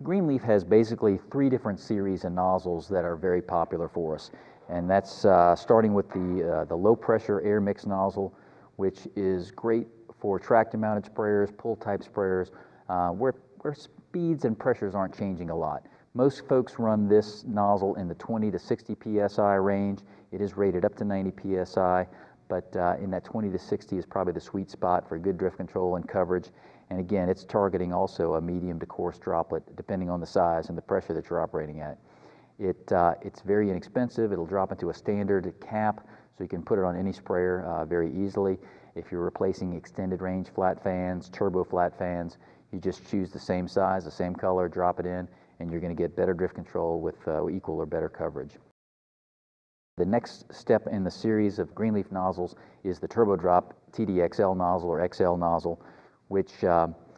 Greenleaf has basically 3 different series of nozzles that are very popular for us, and that's starting with the low pressure air mix nozzle, which is great for tractor mounted sprayers, pull type sprayers, where speeds and pressures aren't changing a lot. Most folks run this nozzle in the 20 to 60 psi range. It is rated up to 90 psi, but in that 20 to 60 is probably the sweet spot for good drift control and coverage. And again, it's targeting also a medium to coarse droplet, depending on the size and the pressure that you're operating at. It's very inexpensive. It'll drop into a standard cap, so you can put it on any sprayer very easily. If you're replacing extended range flat fans, turbo flat fans, you just choose the same size, the same color, drop it in, and you're going to get better drift control with equal or better coverage. The next step in the series of Greenleaf nozzles is the Turbo Drop TDXL nozzle or XL nozzle, which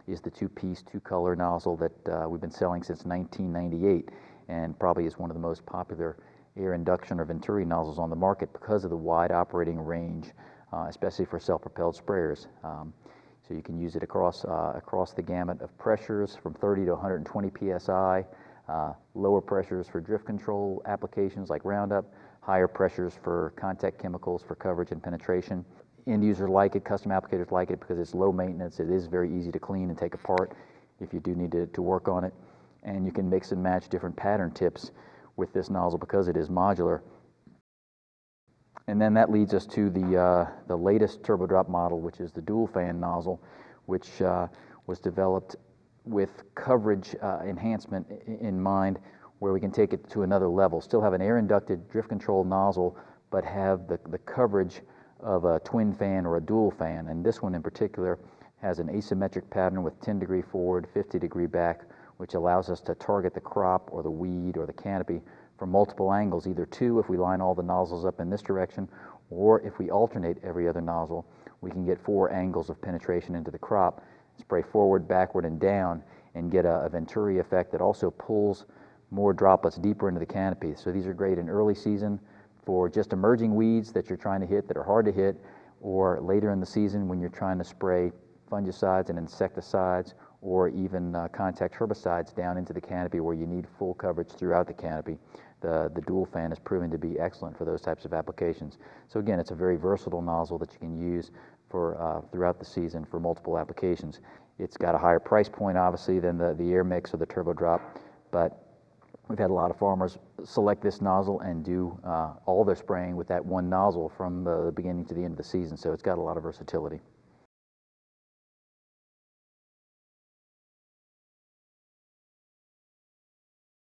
is the 2-piece, 2-color nozzle that we've been selling since 1998, and probably is one of the most popular air induction or Venturi nozzles on the market because of the wide operating range, especially for self-propelled sprayers. So you can use it across the gamut of pressures from 30 to 120 psi, lower pressures for drift control applications like Roundup, higher pressures for contact chemicals for coverage and penetration. End users like it, custom applicators like it because it's low maintenance. It is very easy to clean and take apart if you do need to work on it. And you can mix and match different pattern tips with this nozzle because it is modular. And then that leads us to the latest Turbo Drop model, which is the dual fan nozzle, which was developed with coverage enhancement in mind, where we can take it to another level. Still have an air inducted drift control nozzle, but have the coverage of a twin fan or a dual fan. And this one in particular has an asymmetric pattern with 10-degree forward, 50-degree back, which allows us to target the crop or the weed or the canopy from multiple angles, either 2 if we line all the nozzles up in this direction, or if we alternate every other nozzle, we can get 4 angles of penetration into the crop, spray forward, backward, and down, and get a Venturi effect that also pulls more droplets deeper into the canopy. So these are great in early season for just emerging weeds that you're trying to hit that are hard to hit, or later in the season when you're trying to spray fungicides and insecticides, or even contact herbicides down into the canopy where you need full coverage throughout the canopy. The dual fan has proven to be excellent for those types of applications. So again, it's a very versatile nozzle that you can use for throughout the season for multiple applications. It's got a higher price point, obviously, than the air mix or the Turbo Drop, but we've had a lot of farmers select this nozzle and do all their spraying with that one nozzle from the beginning to the end of the season, so it's got a lot of versatility.